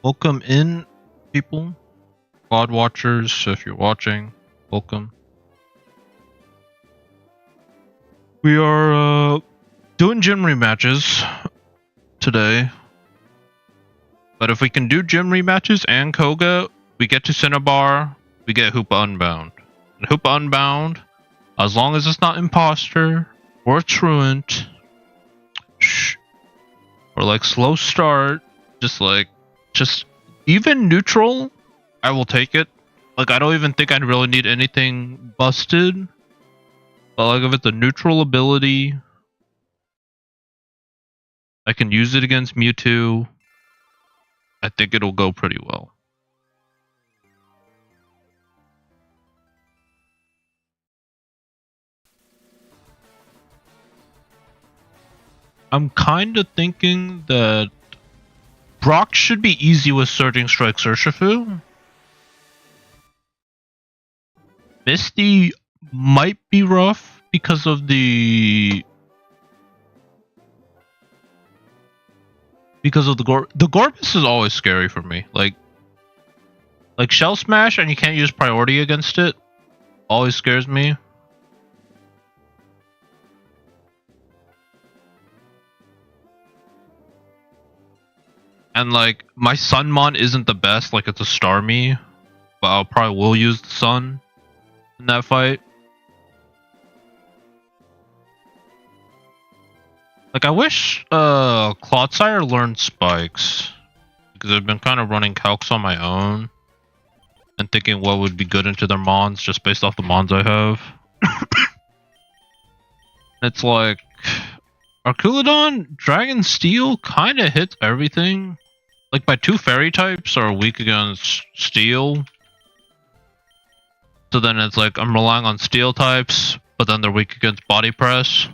Welcome in, people. Squad watchers, if you're watching, welcome. We are, doing gym rematches today. But if we can do gym rematches and Koga, we get to Cinnabar, we get Hoopa Unbound. And Hoopa Unbound, as long as it's not Imposter, or Truant, or like Slow Start, just even neutral, I will take it. Like, I don't even think I'd really need anything busted. But like, if it's a neutral ability, I can use it against Mewtwo. I think it'll go pretty well. I'm kind of thinking that Brock should be easy with Surging Strike Urshifu. Misty might be rough because of the Gorbis is always scary for me. Like Shell Smash and you can't use priority against it always scares me. And like, my Sunmon isn't the best, like it's a Starmie, but I'll probably will use the Sun in that fight. Like, I wish Clodsire learned Spikes, because I've been kind of running calcs on my own and thinking what would be good into their Mons just based off the Mons I have. It's like, Arculodon, Dragon Steel kind of hits everything. Like, my two fairy types are weak against Steel. So then it's like, I'm relying on Steel types, but then they're weak against Body Press.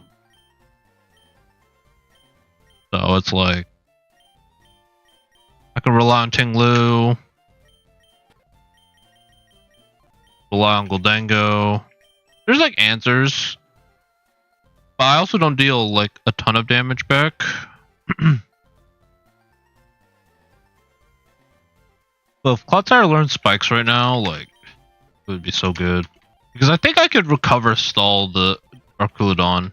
So it's like, I can rely on Tinglu, rely on Goldango. There's like answers, but I also don't deal like a ton of damage back. But if Clodsire learns Spikes right now, like, it would be so good. Because I think I could recover stall the Arculodon.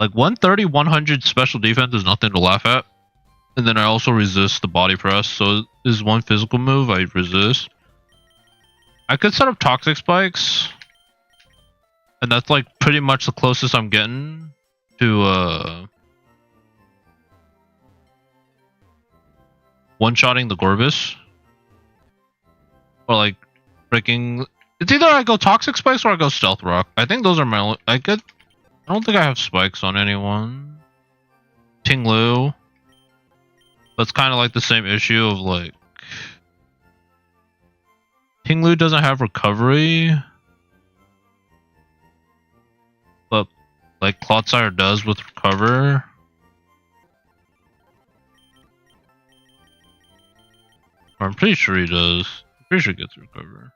Like, 130, 100 special defense is nothing to laugh at. And then I also resist the body press, so this is one physical move I resist. I could set up Toxic Spikes. And that's like pretty much the closest I'm getting to one-shotting the Gorbis. Or like breaking. It's either I go Toxic Spikes or I go Stealth Rock. I think those are my. I don't think I have Spikes on anyone. Tinglu. But it's kind of like the same issue of like. Tinglu doesn't have recovery. But like Clodsire does with recover. Or I'm pretty sure he does. I'm pretty sure he gets recover.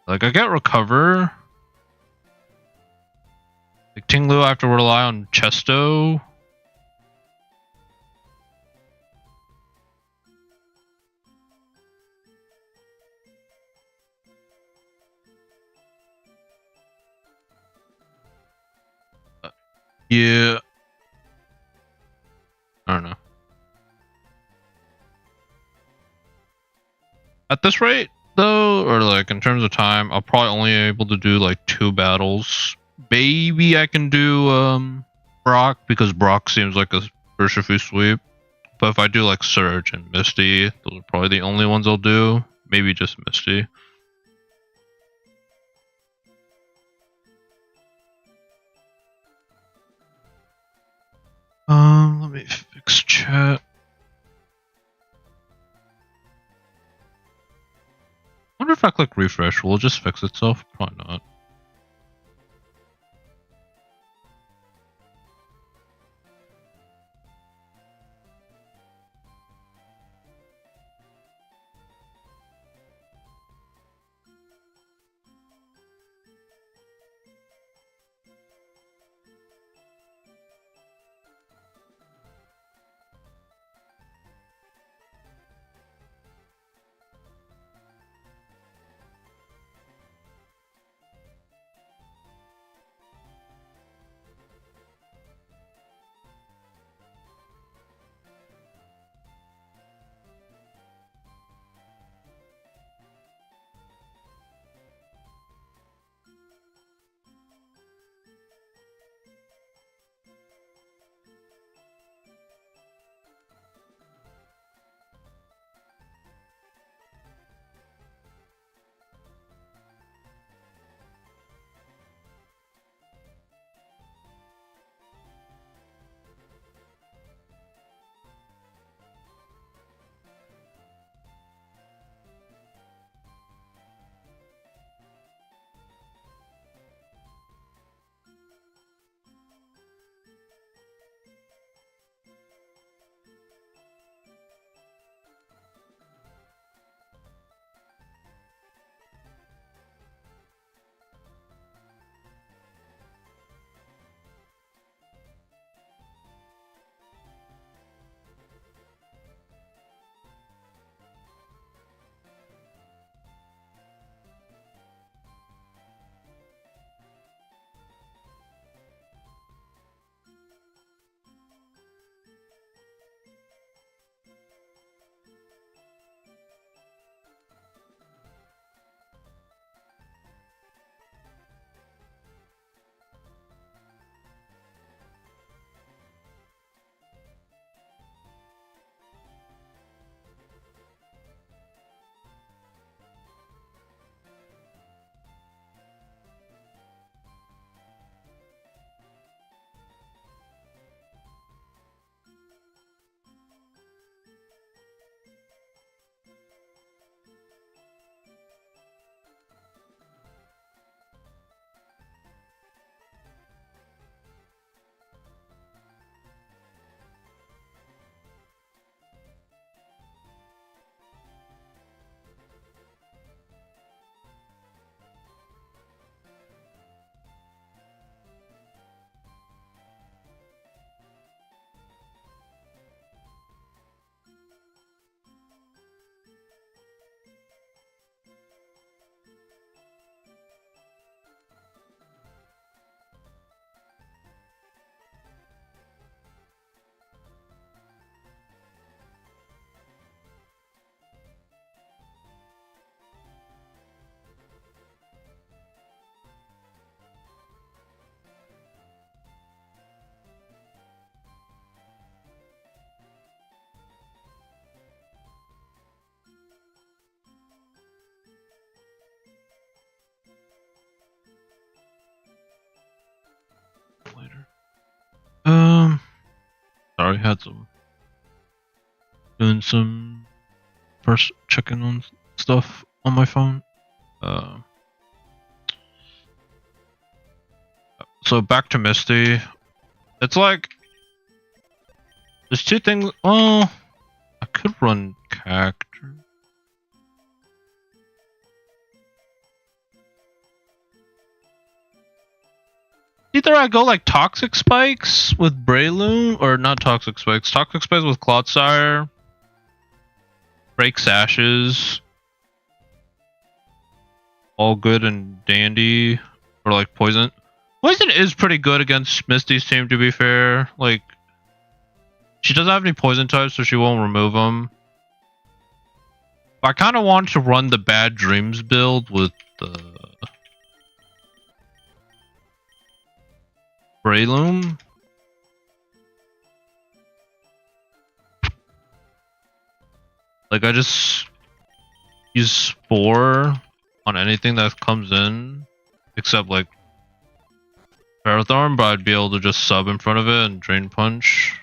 Like, I get recover. Like, Tinglu, I have to rely on Chesto. Yeah. I don't know. At this rate, though, or like in terms of time, I'll probably only be able to do like 2 battles. Maybe I can do Brock, because Brock seems like a Urshifu sweep. But if I do like Surge and Misty, those are probably the only ones I'll do. Maybe just Misty. Let me fix chat. I wonder if I click refresh, will it just fix itself? Probably not. Sorry, had some doing some first checking on stuff on my phone. So back to Misty. It's like there's two things. Oh, I could run Cactus. Either I go like Toxic Spikes with Breloom, or not Toxic Spikes. Toxic Spikes with Clodsire. Break Sashes. All good and dandy. Or like Poison. Poison is pretty good against Misty's team, to be fair. Like, she doesn't have any Poison types, so she won't remove them. I kind of want to run the Bad Dreams build with the Breloom. Like, I just use Spore on anything that comes in, except like Ferrothorn, but I'd be able to just sub in front of it and Drain Punch.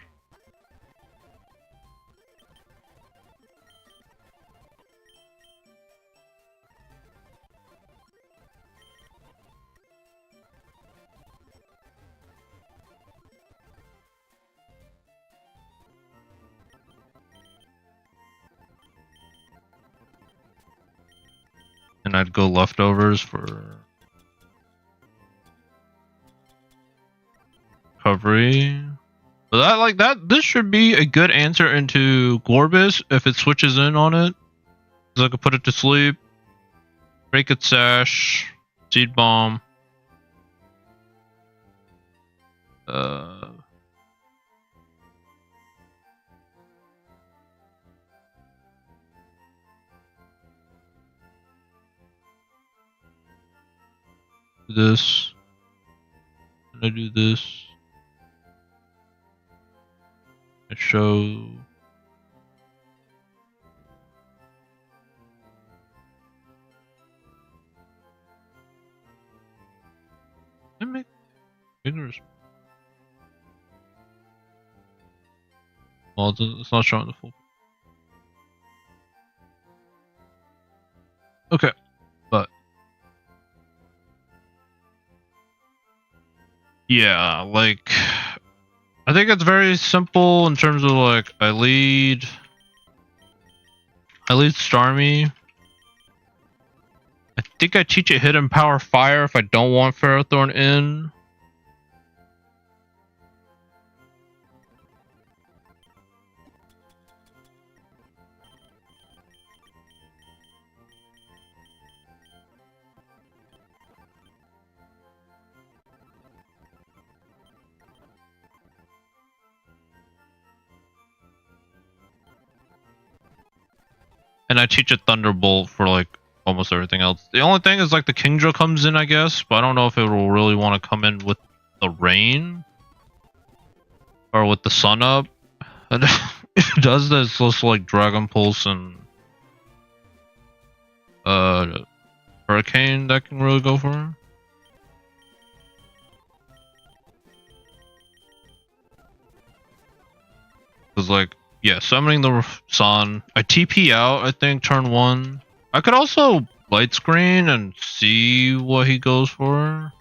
And I'd go leftovers for recovery. But that, like that, this should be a good answer into Gorbis if it switches in on it. Because I could put it to sleep, break its sash, Seed Bomb. This. And I do this. I show. I make fingers. Well, it's not showing the full. Okay, but yeah, like I think it's very simple in terms of like I lead Starmie. I think I teach it Hidden Power Fire if I don't want Ferrothorn in. And I teach it Thunderbolt for like almost everything else. The only thing is like the Kingdra comes in, I guess, but I don't know if it will really want to come in with the rain or with the sun up. And if it does this, it's just like Dragon Pulse and Hurricane that can really go for her. Cause like, yeah, summoning the sun. I TP out, I think, turn 1. I could also light screen and see what he goes for.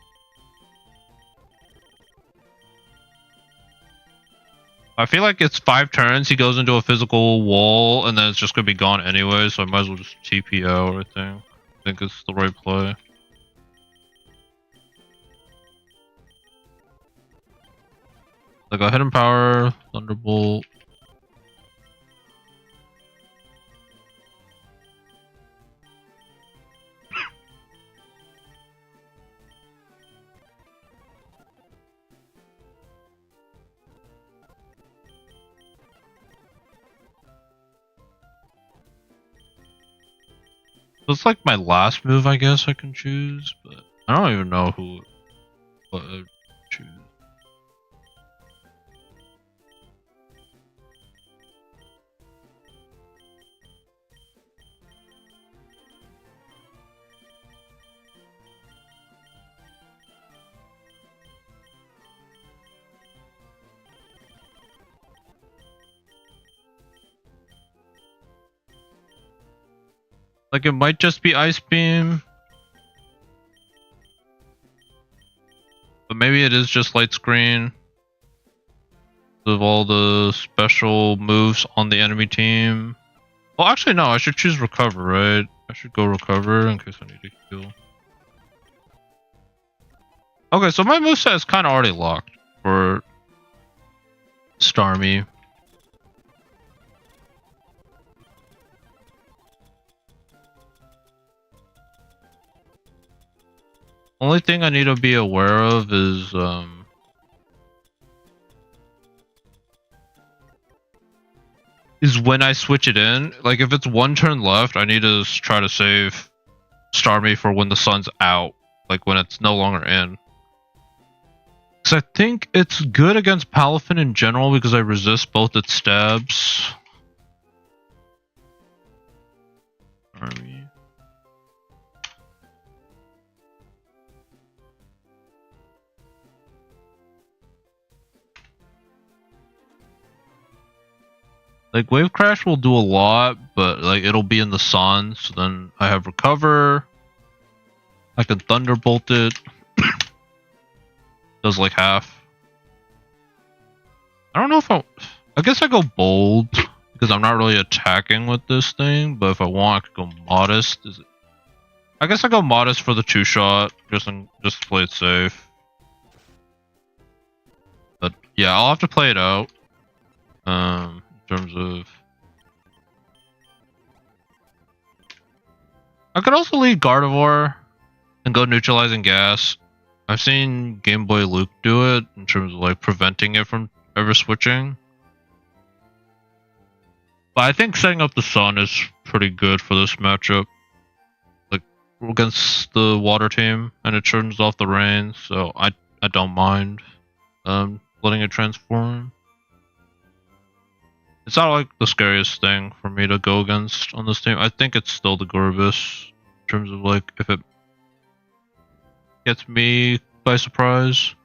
I feel like it's 5 turns, he goes into a physical wall, and then it's just gonna be gone anyway, so I might as well just TP out, I think. I think it's the right play. Like a Hidden Power, Thunderbolt. It's like my last move, I guess I can choose, but I don't even know what I'd choose. Like it might just be Ice Beam. But maybe it is just Light Screen. Of all the special moves on the enemy team. Well, actually, no. I should choose Recover, right? I should go Recover in case I need to heal. Okay, so my moveset is kind of already locked for Starmie. Only thing I need to be aware of is when I switch it in. Like if it's one turn left, I need to try to save Starmie for when the sun's out, like when it's no longer in. Because I think it's good against Palafin in general because I resist both its stabs. Starmie. Like Wave Crash will do a lot, but like it'll be in the sun, so then I have Recover. I can Thunderbolt it. Does like half. I don't know if I guess I go Bold because I'm not really attacking with this thing, but if I want, I could go Modest. I guess I go Modest for the 2-shot, just to play it safe. But yeah, I'll have to play it out. In terms of, I could also lead Gardevoir and go Neutralizing Gas. I've seen Game Boy Luke do it in terms of like preventing it from ever switching. But I think setting up the sun is pretty good for this matchup. Like against the water team, and it turns off the rain, so I don't mind letting it transform. It's not like the scariest thing for me to go against on this team. I think it's still the Gorbis in terms of like if it gets me by surprise.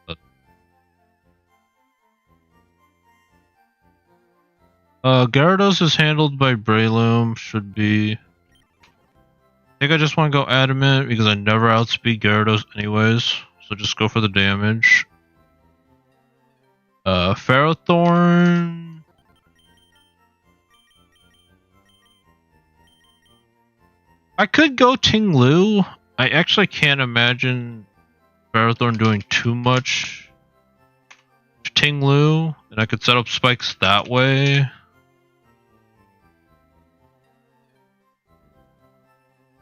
But Gyarados is handled by Breloom. Should be. I think I just want to go Adamant because I never outspeed Gyarados anyways. So just go for the damage. Ferrothorn. I could go Ting-Lu. I actually can't imagine Ferrothorn doing too much to Ting-Lu, and I could set up spikes that way.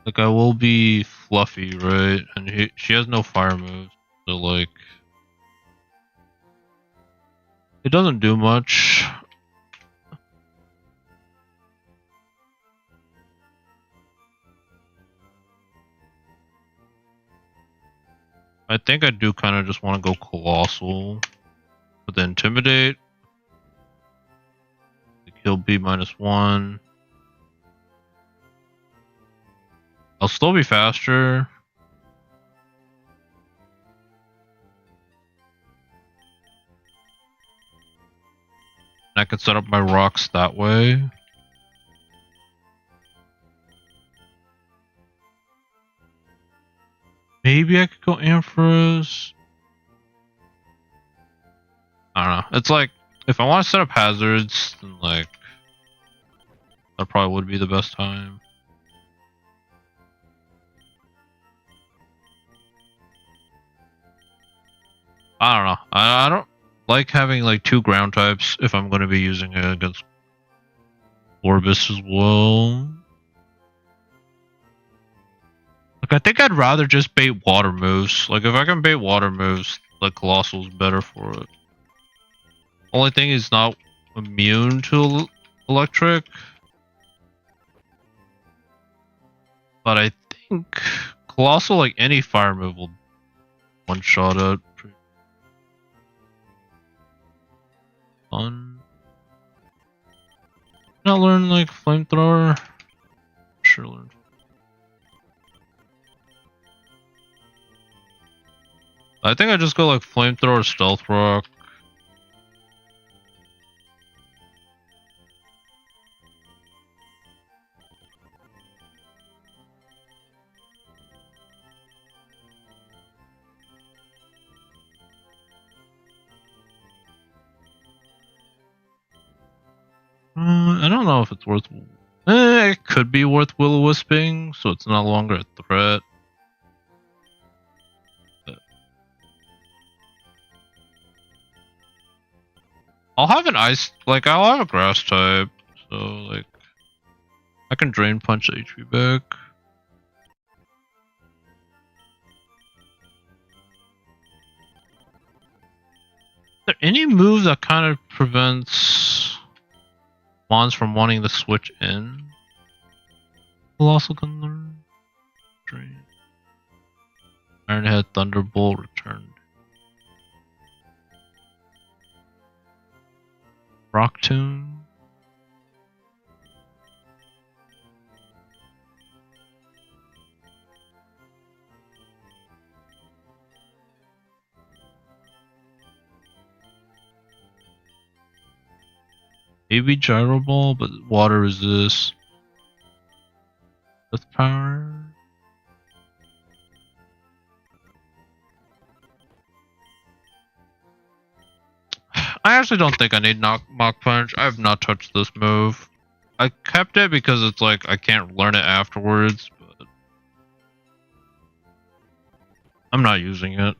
Like I will be Fluffy, right? And she has no fire moves, so like it doesn't do much. I think I do kind of just want to go Colossal with the Intimidate. He'll be -1. I'll still be faster. And I can set up my rocks that way. Maybe I could go Ampharos. I don't know. It's like, if I want to set up hazards, then like, that probably would be the best time. I don't know. I don't like having like 2 ground types if I'm going to be using it against Orbis as well. Like, I think I'd rather just bait water moves. Like, if I can bait water moves, like, Colossal's better for it. Only thing is not immune to electric. But I think Colossal, like, any fire move will one-shot it. Fun. Not learn, like, Flamethrower? Sure learn. I think I just go like Flamethrower, Stealth Rock. I don't know if it's worth. It could be worth will-o-wisping, so it's no longer a threat. I'll have an ice, like I'll have a grass type, so like I can drain punch HP back. Is there any move that kind of prevents Mons from wanting to switch in? Colossal can learn. Drain. Ironhead Thunderbolt returned. Rock Tomb. Maybe Gyro Ball, but water resist. Earth Power. I actually don't think I need Mach Punch. I have not touched this move. I kept it because it's like I can't learn it afterwards, but I'm not using it.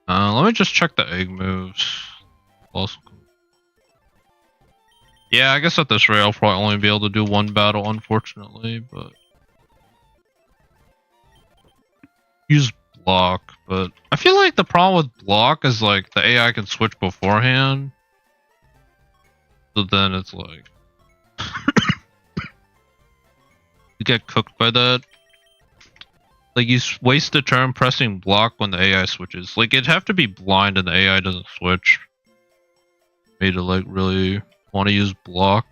Let me just check the egg moves. Also, yeah, I guess at this rate I'll probably only be able to do one battle, unfortunately, but use block. But I feel like the problem with block is like the AI can switch beforehand, so then it's like you get cooked by that. Like you waste a turn pressing block when the AI switches. Like it'd have to be blind and the AI doesn't switch. Me to like really want to use block.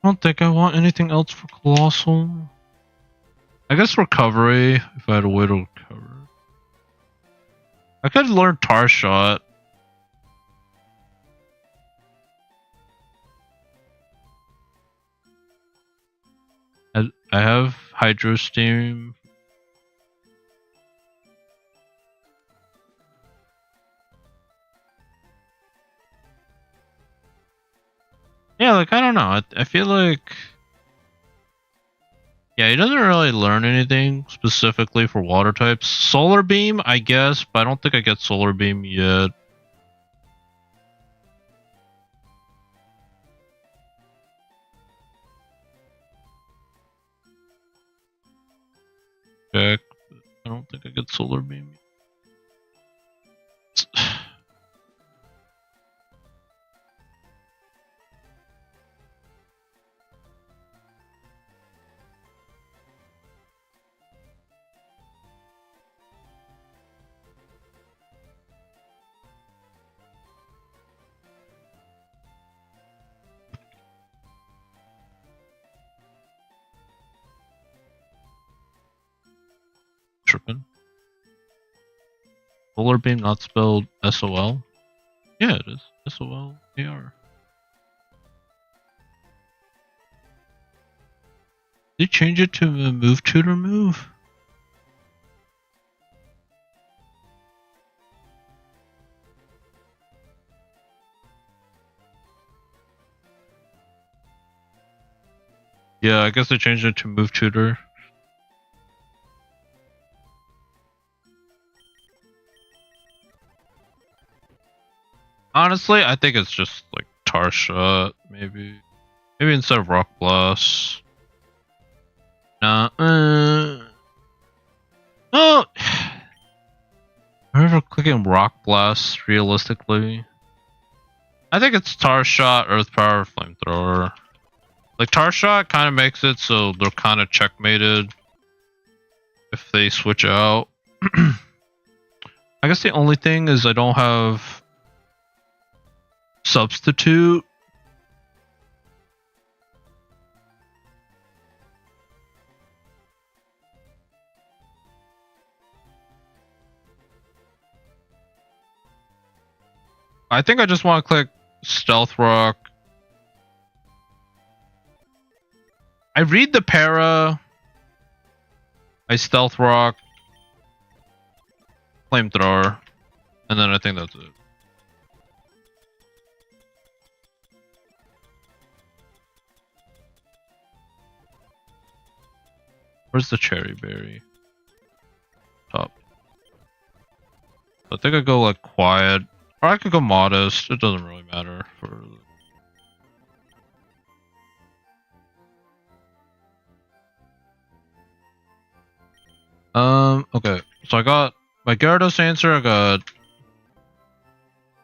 I don't think I want anything else for Colossal. I guess recovery, if I had a way to recover. I could learn Tar Shot. I have Hydro Steam. Yeah, like, I don't know. I feel like... Yeah, he doesn't really learn anything specifically for water types. Solar Beam, I guess, but I don't think I get Solar Beam yet. Check. I don't think I get Solar Beam. Tripping. Solar Beam not spelled SOL? Yeah, it is. SOLAR. Did you change it to a move tutor move? Yeah, I guess I changed it to move tutor. Honestly, I think it's just like Tar Shot, maybe. Maybe instead of Rock Blast. Nah, oh! I remember clicking Rock Blast realistically. I think it's Tar Shot, Earth Power, Flamethrower. Like, Tar Shot kind of makes it so they're kind of checkmated if they switch out. I guess the only thing is I don't have Substitute. I think I just want to click Stealth Rock. I read the para. I stealth rock. Flamethrower. And then I think that's it. Where's the cherry berry? Top. I think I go like quiet. Or I could go modest. It doesn't really matter for. Okay. So I got my Gyarados answer. I got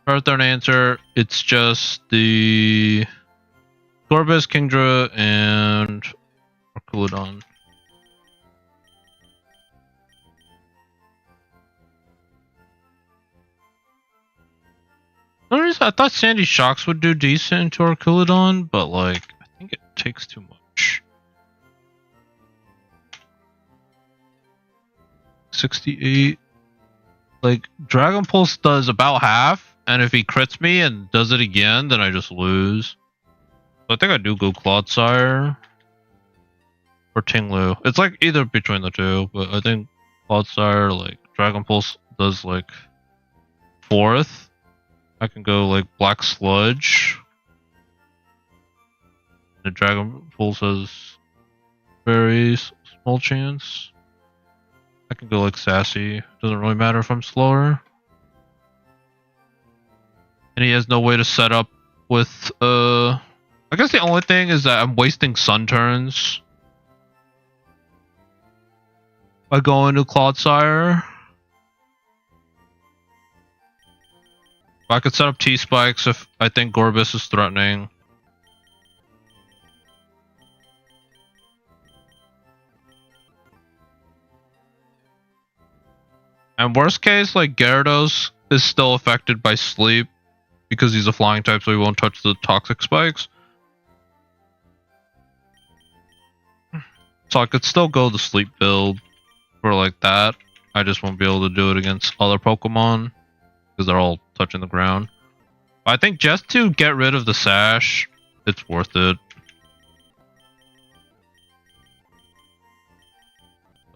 Earthern answer. It's just the Gorbis, Kingdra, and Arculodon. I thought Sandy Shocks would do decent into Arculodon, but like I think it takes too much. 68. Like Dragon Pulse does about half, and if he crits me and does it again, then I just lose. So I think I do go Clodsire or Tinglu. It's like either between the two, but I think Clodsire, like Dragon Pulse does like fourth. I can go like Black Sludge. The Dragon Pulse has very small chance. I can go like Sassy. Doesn't really matter if I'm slower. And he has no way to set up with I guess the only thing is that I'm wasting Sun turns by going to Clodsire. I could set up T-Spikes if I think Gorbis is threatening. And worst case, like Gyarados is still affected by sleep because he's a flying type, so he won't touch the toxic spikes. So I could still go the sleep build for like that. I just won't be able to do it against other Pokemon because they're all touching the ground. I think just to get rid of the Sash, it's worth it.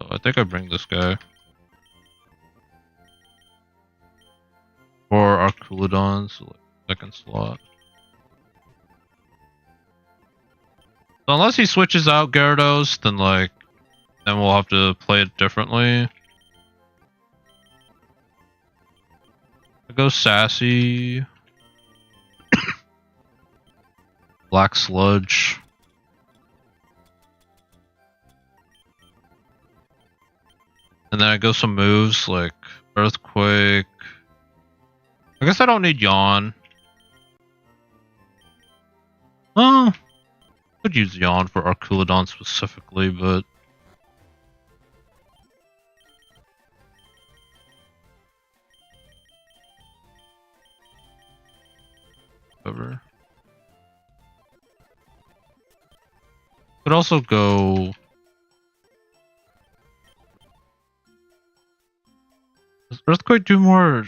So I think I bring this guy. Or Arculodon, so like second slot. So unless he switches out Gyarados, then we'll have to play it differently. I go Sassy. Black Sludge. And then I go some moves like Earthquake. I guess I don't need Yawn. Oh, could use Yawn for Arculodon specifically, but whatever. Could also go. Does Earthquake do more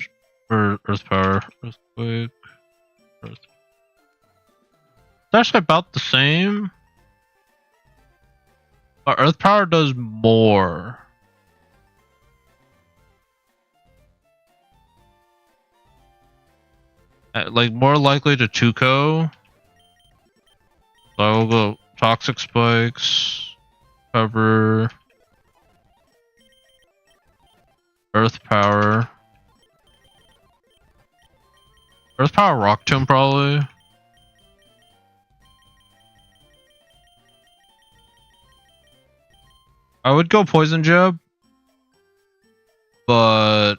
or Earth Power? Earthquake. Earth. It's actually about the same. But Earth Power does more. Like more likely to Tuco. So I will go Toxic Spikes, Cover, Earth Power. Earth Power Rock Tomb probably. I would go Poison Jab, but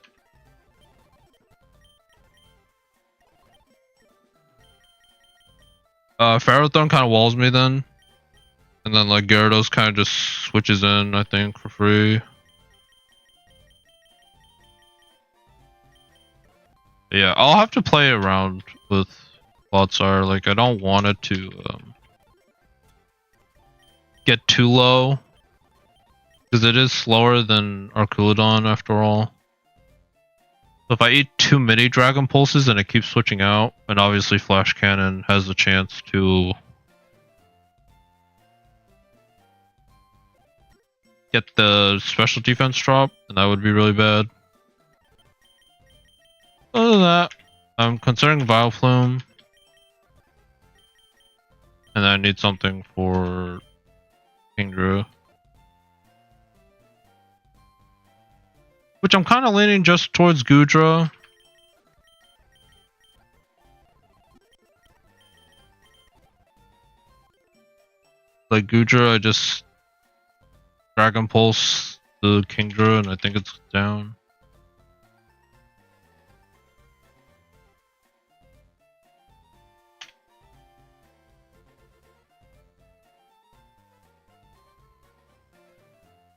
Ferrothorn kind of walls me then, and then like Gyarados kind of just switches in, I think, for free. But yeah, I'll have to play around with Clodsire. Like, I don't want it to get too low. Because it is slower than Arculodon after all. So if I eat too many Dragon Pulses and it keeps switching out, and obviously Flash Cannon has the chance to get the special defense drop, and that would be really bad. Other than that, I'm considering Vileplume. And I need something for Kingdra. Which I'm kind of leaning just towards Gudra. Like Gudra, I just Dragon Pulse the Kingdra and I think it's down.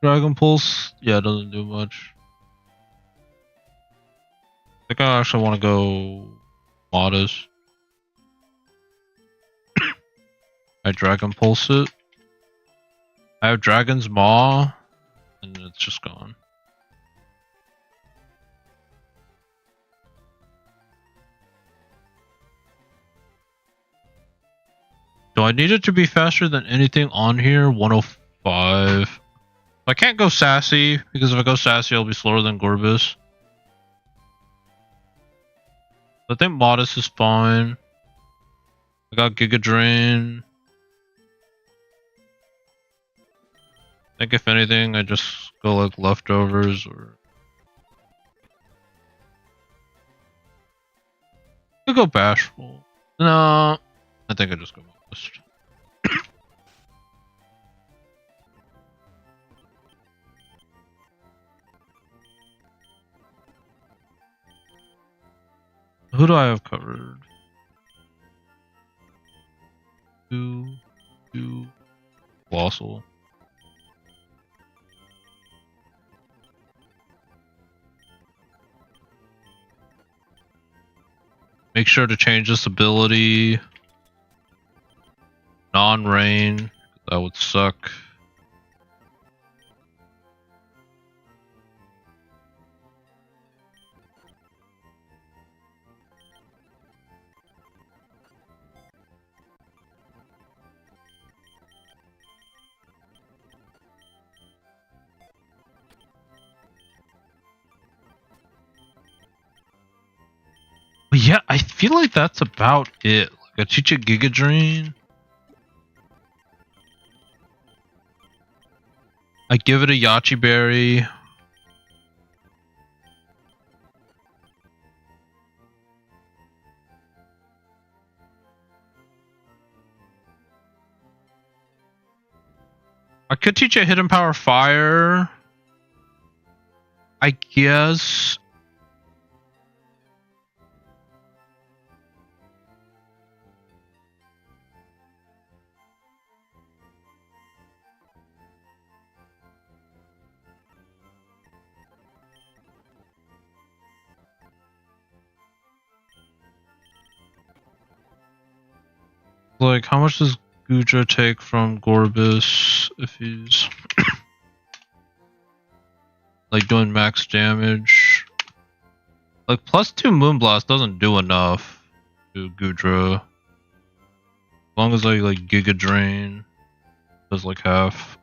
Dragon Pulse, yeah, it doesn't do much. I think I actually want to go Modest. I Dragon Pulse it. I have Dragon's Maw, and it's just gone. Do I need it to be faster than anything on here? 105. I can't go Sassy, because if I go Sassy, I'll be slower than Gorbis. I think Modest is fine. I got Giga Drain. I think if anything, I just go like Leftovers or... I could go Bashful. No, I think I just go Modest. Who do I have covered? Two, Colossal. Make sure to change this ability. Non-rain. That would suck. But yeah, I feel like that's about it. Like I teach a Giga Drain. I give it a Yachi Berry. I could teach a Hidden Power Fire. I guess. Like, how much does Gudra take from Gorbis if he's like doing max damage? Like +2 Moonblast doesn't do enough to Gudra. As long as I like Giga Drain, does like half.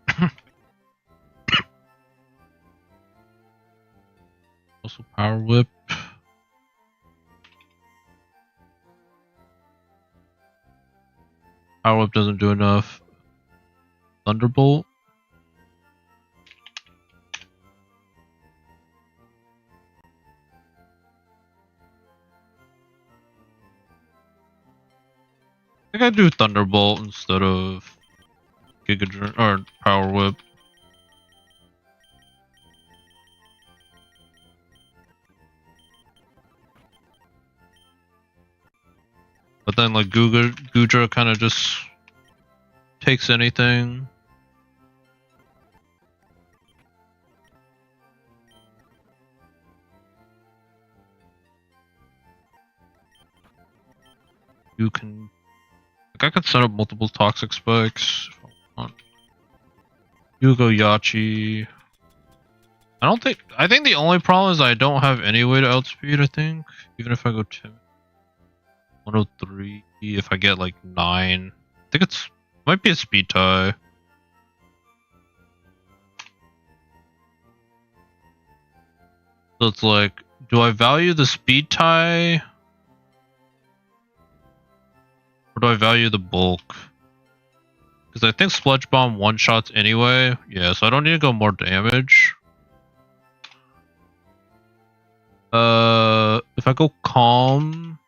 Also Power Whip. Power Whip doesn't do enough. Thunderbolt. I think I do Thunderbolt instead of Giga Drain or Power Whip. But then like Gudra kind of just takes anything. You can, like, I could set up multiple Toxic Spikes if I want. You go Yachi. I think the only problem is I don't have any way to outspeed, I think. Even if I go 10. 103 if I get like 9. I think might be a speed tie. So it's like, do I value the speed tie? Or do I value the bulk? Because I think Sludge Bomb one-shots anyway. Yeah, so I don't need to go more damage. If I go Calm...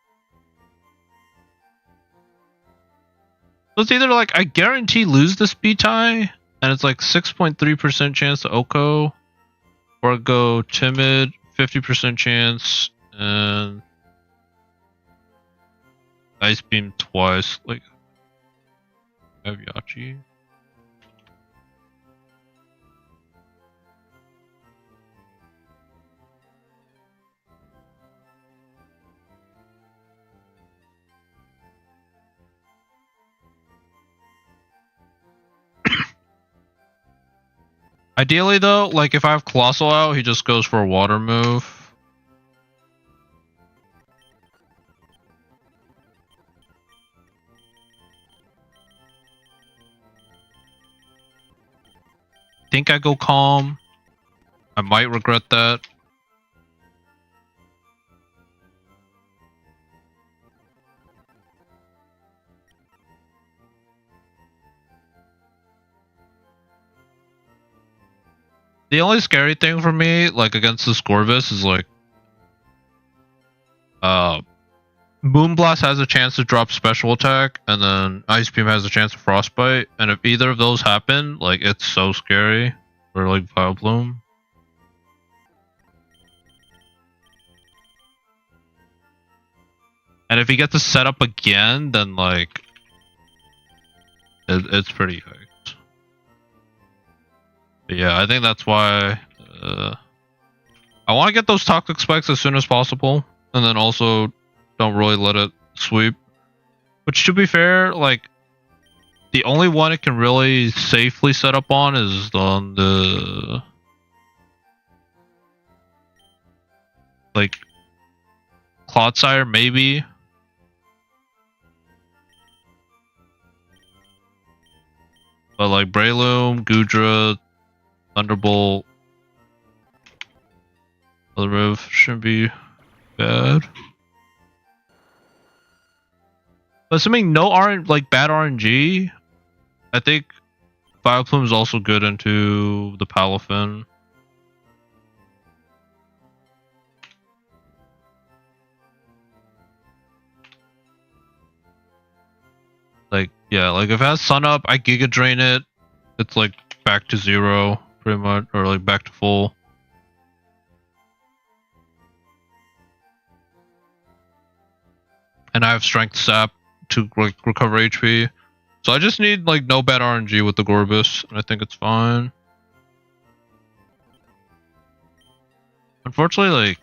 So it's either like, I guarantee lose the speed tie, and it's like 6.3% chance to Oko, or I go Timid, 50% chance, and Ice Beam twice, like Aviachi. Ideally though, like if I have Colossal out, he just goes for a water move. Think I go Calm. I might regret that. The only scary thing for me, like against this Corvus, is like Moonblast has a chance to drop special attack, and then Ice Beam has a chance to Frostbite, and if either of those happen, like it's so scary for like Vileplume. And if he gets to set up again, then like it's pretty hyped. But yeah, I think that's why I want to get those Toxic Spikes as soon as possible, and then also don't really let it sweep. Which, to be fair, like the only one it can really safely set up on is on the like Clodsire, maybe. But like Breloom, Goodra, Thunderbolt, other move shouldn't be bad. But assuming no bad RNG, I think Vileplume is also good into the Palafin. Like, yeah, like if it has Sun Up, I Giga Drain it. It's like back to 0, pretty much, or like back to full. And I have Strength Sap to like recover HP. So I just need like no bad RNG with the Gorbis, and I think it's fine. Unfortunately, like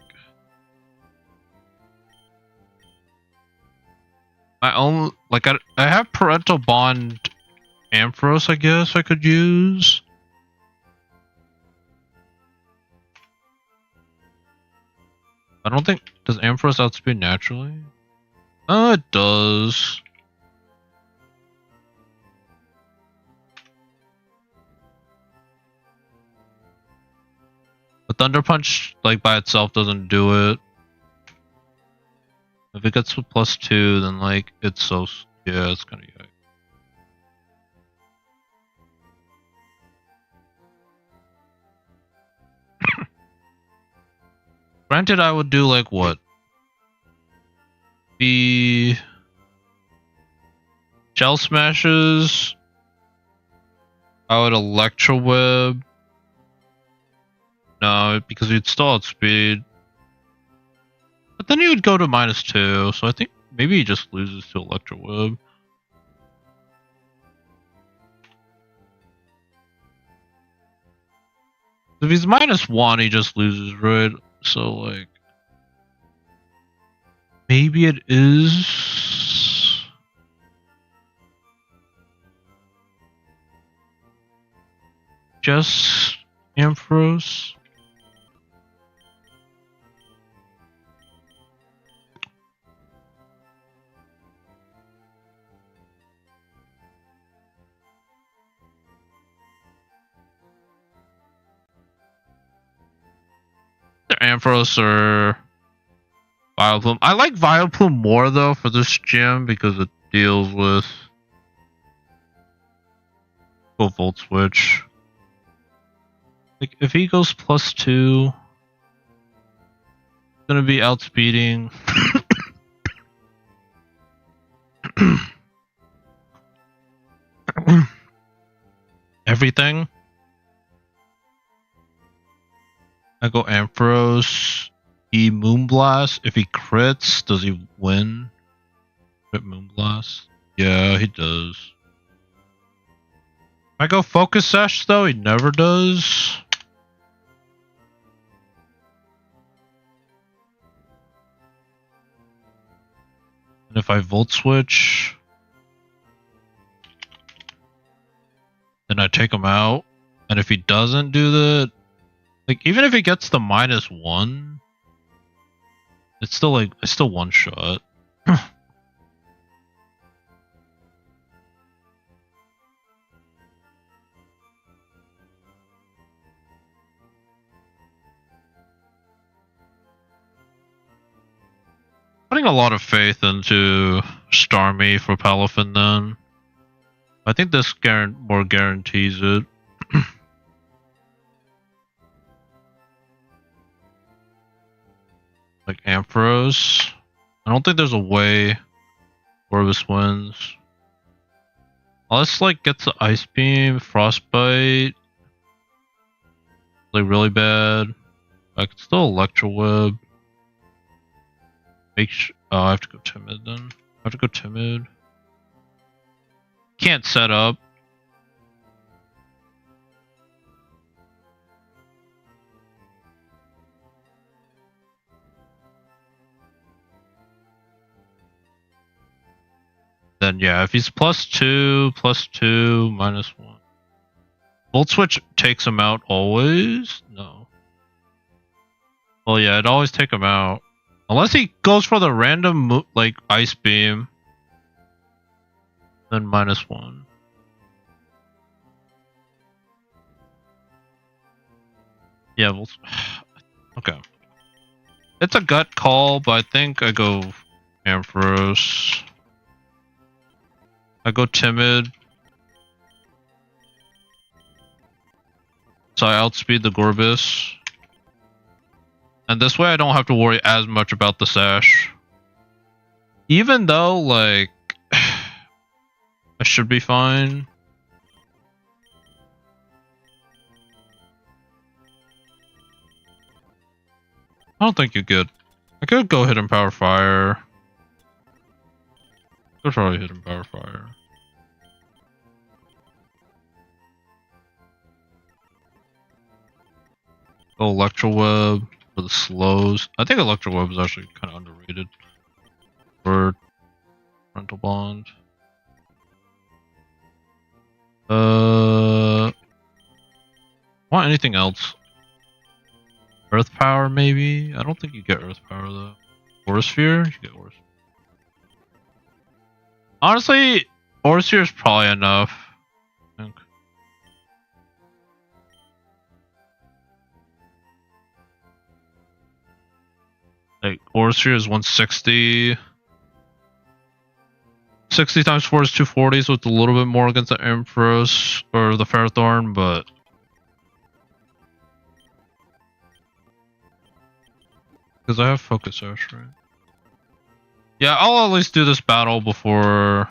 my own, like I have Parental Bond Ampharos, I guess I could use. I don't think, does Ampharos outspeed naturally? Oh, it does. But Thunder Punch, like by itself, doesn't do it. If it gets to +2, then like it's so, yeah, it's kind of yuck. Granted, I would do like what? The Shell Smashes. I would Electro Web. No, because you'd still outspeed. But then he would go to -2, so I think maybe he just loses to Electro Web. If he's -1, he just loses, right? So, like... Maybe it is... just Ampharos? Ampharos or Vileplume. I like Vileplume more though for this gym because it deals with full Volt Switch. Like if he goes +2, it's gonna be outspeeding. Everything. I go Ampharos, E Moonblast. If he crits, does he win? Crit Moonblast? Yeah, he does. If I go Focus Sash though, he never does. And if I Volt Switch, then I take him out. And if he doesn't do that, like even if he gets the -1, it's still like it's still one shot. Putting a lot of faith into Starmie for Palafin then. I think this more guarantees it. Like Ampharos. I don't think there's a way Corvus wins. Unless like gets the Ice Beam, Frostbite. Like really bad. I could still Electro Web. Oh, I have to go Timid then. I have to go Timid. Can't set up. Then yeah, if he's +2, +2, -1. Volt Switch takes him out always? No. Well yeah, it'd always take him out. Unless he goes for the random like Ice Beam. Then -1. Yeah, okay. It's a gut call, but I think I go Ampharos. I go Timid. So I outspeed the Gorbis. And this way I don't have to worry as much about the Sash. Even though, like, I should be fine. I don't think you're good. I could go hit him Power Fire. Could probably hit him Power Fire. Go Electro Web for the slows. I think Electro Web is actually kind of underrated for Parental Bond. Want anything else? Earth Power maybe? I don't think you get Earth Power though. Aura Sphere? You get Aura Sphere. Honestly, Aura Sphere is probably enough. I think. Like, Aura Sphere is 160. 60 times 4 is 240, so it's a little bit more against the Ampharos or the Ferrothorn, but because I have Focus Sash, right? Yeah, I'll at least do this battle before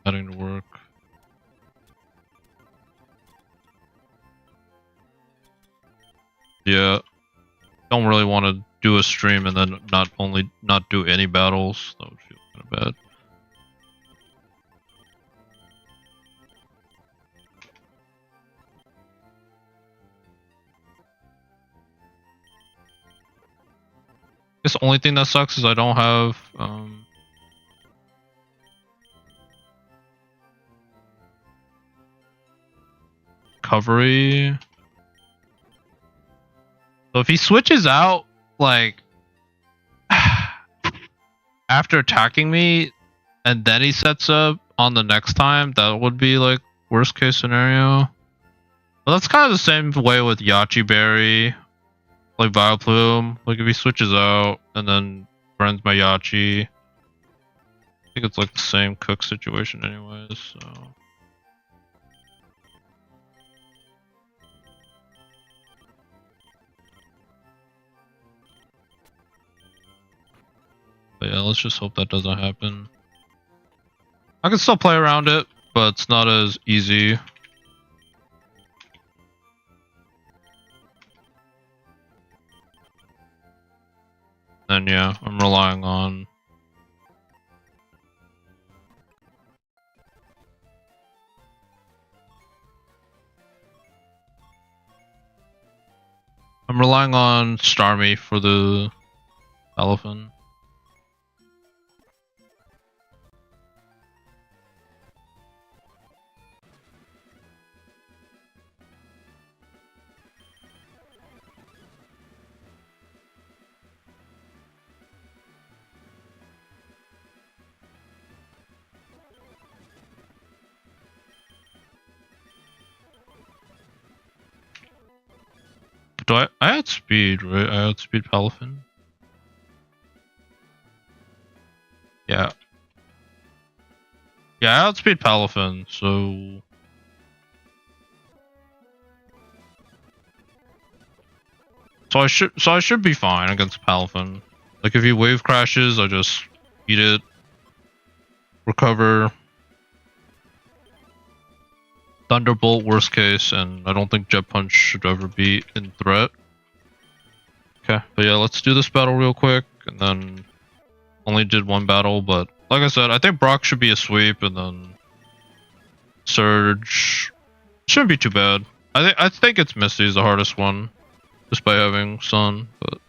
heading to work. Yeah, don't really want to do a stream and then not do any battles. That would feel kind of bad. I guess the only thing that sucks is I don't have recovery. So if he switches out like after attacking me and then he sets up on the next time, that would be like worst case scenario. But that's kind of the same way with Yachi Berry. Like Bioplume. Like if he switches out and then burns my Yachi. I think it's like the same cook situation anyways, so. But yeah, let's just hope that doesn't happen. I can still play around it, but it's not as easy. And yeah, I'm relying on Starmie for the elephant. Do I had speed, right? I had speed Palafin. Yeah. Yeah, I had speed Palafin, so I should be fine against Palafin. Like if he wave crashes, I just eat it, recover, Thunderbolt worst case, and I don't think Jet Punch should ever be in threat. Okay, but yeah, let's do this battle real quick, and then only did one battle, but like I said, I think Brock should be a sweep, and then Surge shouldn't be too bad. I think it's Misty's the hardest one, just by having Sun, but.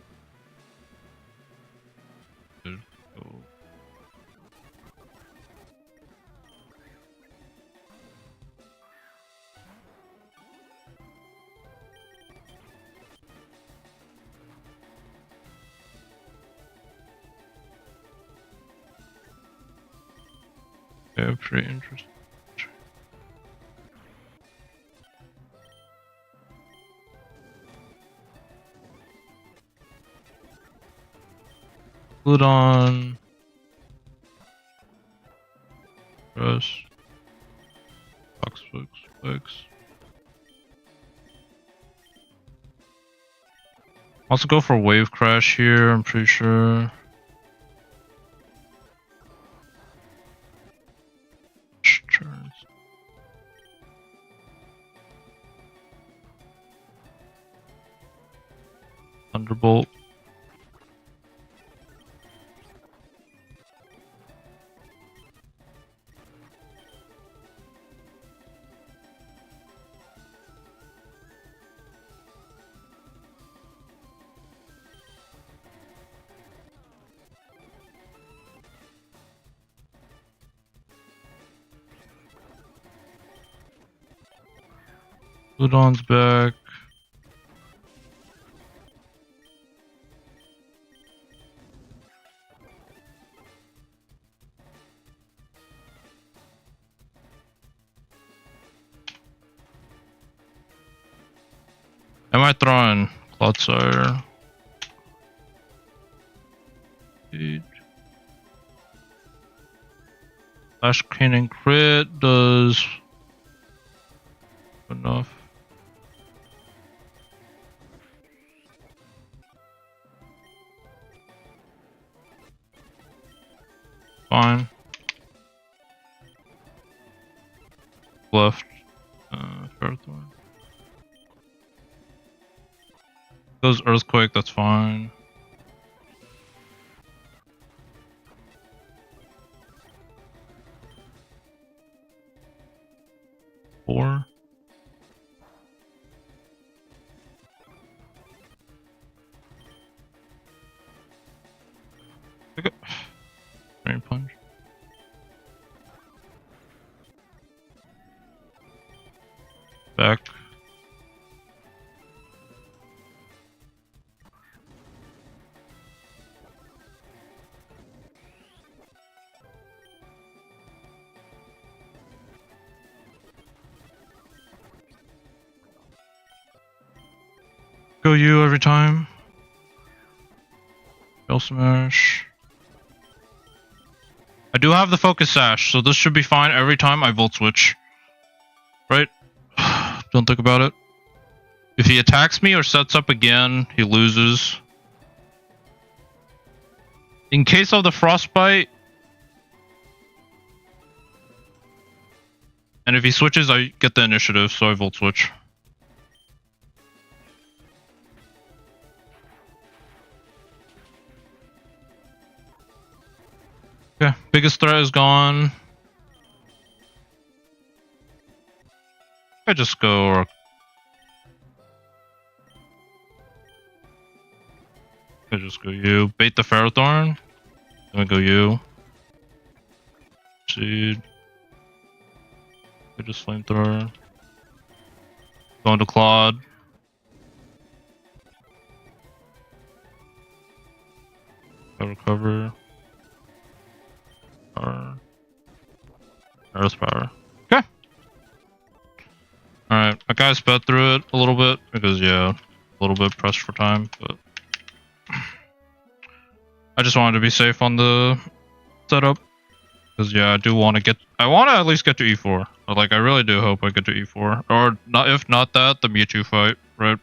Yeah, pretty interesting. Gludon. Press. Box fix. Also go for wave crash here, I'm pretty sure. Turns. Thunderbolt. Ludon's back. Am I throwing Cloudsire? Flash Cannon crit does enough. Fine. Left. Earthworm. Goes Earthquake, that's fine. Four. Okay. Drain Punch. Back. Go you every time. Shell Smash. I do have the Focus Sash, so this should be fine every time I Volt Switch. Right? Don't think about it. If he attacks me or sets up again, he loses. In case of the Frostbite, and if he switches, I get the initiative, so I Volt Switch. Okay, biggest threat is gone. I just go. I just go you. Bait the Ferrothorn. Then I go you. Seed. I just Flamethrower. Go into Claude. I recover. Power. Earth Power. Okay. Alright, I kind of sped through it a little bit because, yeah, a little bit pressed for time, but I just wanted to be safe on the setup because, yeah, I do want to get. I want to at least get to E4. Like, I really do hope I get to E4, or not. If not that, the Mewtwo fight, right?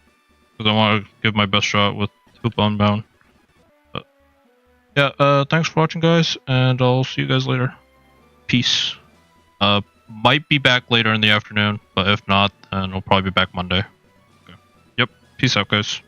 Because I want to give my best shot with Hoop Unbound. But yeah, thanks for watching, guys, and I'll see you guys later. Peace. Might be back later in the afternoon, but if not, then I'll probably be back Monday. Okay. Yep. Peace out, guys.